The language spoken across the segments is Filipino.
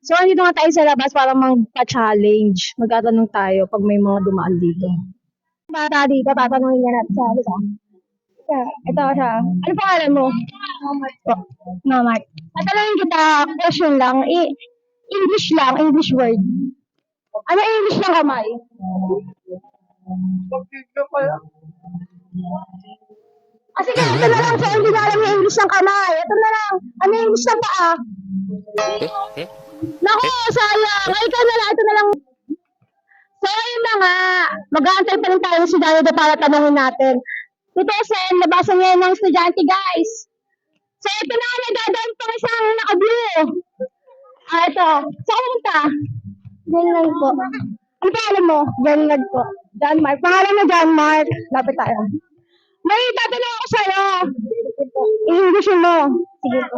So, andito nga tayo sa labas para magpa-challenge. Magtatanong tayo pag may mga dumaan dito. Bata dito, tatanungin niya natin sa halika. Ito siya. Ano pangalan mo? Mamat. Tatanungin kita, question lang. English lang, English word. Ano English ng kamay? Sige, ito na lang. So, hindi na alam yung English ng kamay. Ito na lang. Ano yung English ng paa? Naku, sayang. Ay, ikaw na lang. Ito na lang. So, ayun na nga. Mag-aantay pa rin tayo si Daniel para tanongin natin. Ito, Sen, nabasa niya ng estudyante, guys. So, ito na, may dadaan pa isang naka-blue. Ito. Saan ka punta? Ganlag po. Ano pangalan mo? Ganlag po. John Mark. Pangalan mo, John Mark. Lapit tayo. May tatanong ako sa'yo. English mo. Sige po.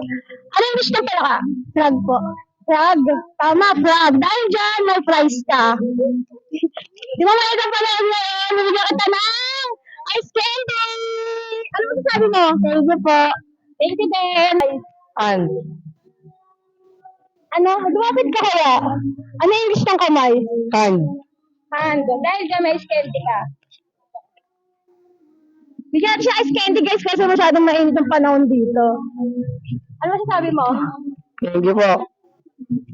Ano English na pala ka? Frog po. Frog. Tama, frog. Dahil dyan, may prize ka. Di ba may isang pala ngayon? Bibigyan kita ng ice candy. Ano masasabi mo? Thank you po. Thank you din. Ano? Dumapit ka kaya? Ano English ng kamay? Hand. Hand. Dahil dyan, may ice candy ka. Bigyan natin siya ice candy, guys, kasi masyadong mainit ang panahon dito. Ano masasabi mo? Thank you po.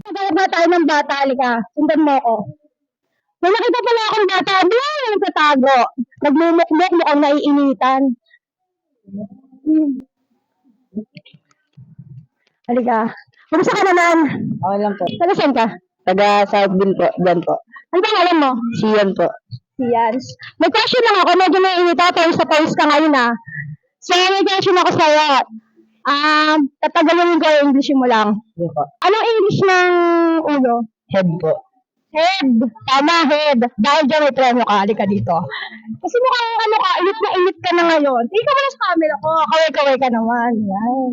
Nagawag na tayo ng bata, halika. Sundan mo ako. May nakita pala akong bata, doon nagtatago. Naglumukmuk, mukhang naiinitan. Halika. Kumusta ka naman? Okay lang po. Taga saan ka? Taga South din po. Diyan po. Ano pangalan mo? Siyan po. Yan. May question lang ako, medyo may inita, pawis ka ngayon ah. So, may question ako sa'yo. Tatagalin ko yung English mo lang. Hindi po. Anong English ng ulo? Head po. Head. Tama, head. Dahil dyan may premyo ka, halika dito. Kasi mukhang ano ka, init na init ka na ngayon. Tingin ka muna sa camera ko, kaway-kaway ka naman. Yan.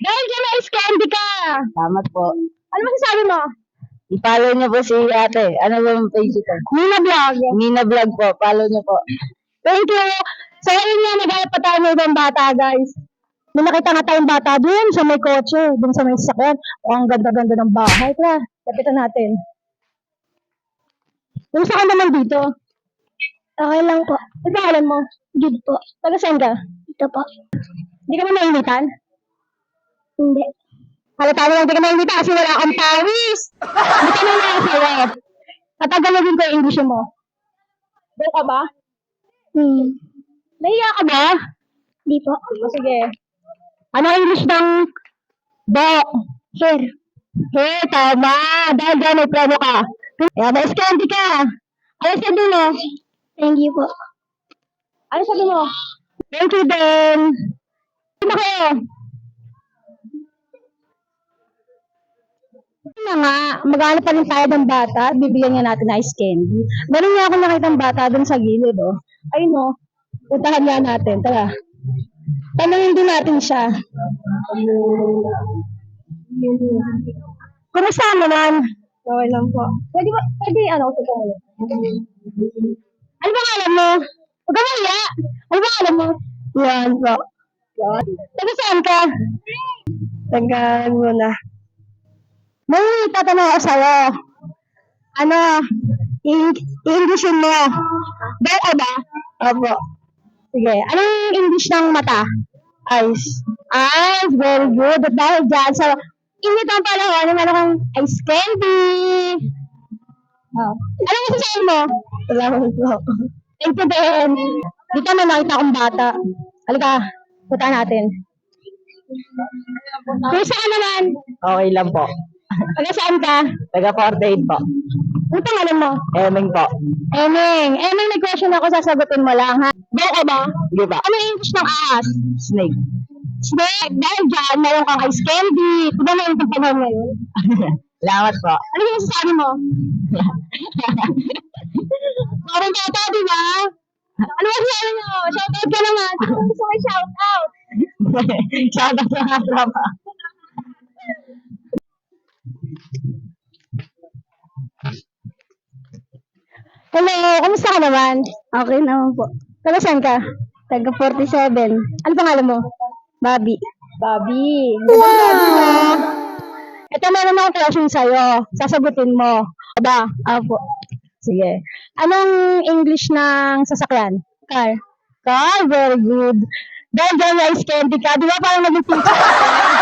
Dahil dyan may ice candy ka. Salamat po. Ano masasabi mo? I-follow niyo po si ate. Ano ba yung page ito? Nina Vlog. Nina Vlog po. Follow niyo po. Thank you. So, ayun nga, naghanap pa tayo ng ibang bata, guys. May nakita nga tayong bata dun sa may kotse, dun sa may sakyan. O, ang ganda-ganda ng bahay. Tara, lapitan natin. Kumusta ka naman dito? Okay lang po. Ano pangalan mo? Jude po. Taga saan ka? Ito po. Hindi ka ba mainitan? Hindi. Halata mo lang, hindi ka mainitan kasi wala kang pawis. Hindi ka na nakasawa. Tatagalogin ko yung English mo. Doon ka ba? Nahiya ka ba? Di po. Sige. Ano English ng dog? Hair. Hair, tama. Dahil dyan may premo ka. Kaya may candy ka. Ano sabi mo? Thank you po. Ano sabi mo? Thank you din. Ano kayo? Ano nga, maghanap pa rin tayo ng bata. Bibigyan niya natin ng ice candy. Meron nga ako nakitang bata dun sa gilid, oh. Ayun, oh. Puntahan nga natin. Tara. Tanungin din natin siya. Kumusta naman? Okay lang po. Pwede ano, sa pangalan. Ano ba alam mo? Huwag ka maya. Ano ba alam mo? Yan po. Yan. Taga saan ka? Taga muna. May tatanong ako sa'yo. Ano? I-Englishin mo. Bell ba? Opo. Sige. Anong English ng mata? Eyes. Eyes. Very good. At dahil dyan, so, init ang panahon, meron kang ice candy. Oh. Anong masasabi mo? Salamat po. Thank you din. Dito na nakita akong bata. Halika, punta natin. Kumusta ka naman? Okay lang po. Taga saan ka? Taga 48 po. Ano pangalan mo? Eming po. Eming. Eming, may question ako, sasagutin mo lang, ha? Go ka ba? Sige pa. Ano yung English ng ahas? Snake. Snake. Dahil dyan, mayroon kang ice candy. Diba mayroon kang panahon ngayon? Salamat po. Ano yung sasabi mo? Parang bata, di ba? Ano ba sabi mo? Shoutout ka naman. Ano gusto mo shoutout? Shoutout sa mga tropa. Hello, kamusta ka naman? Okay naman po. Taga saan ka? Taga 47. Ano pangalan mo? Bobby. Bobby. Wow! Ito meron akong question sa'yo. Sasagutin mo. Aba, Apo. sige. Anong English ng sasakyan? Car. Car, very good. Dahil dyan na candy ka. Di ba parang naging teacher ka?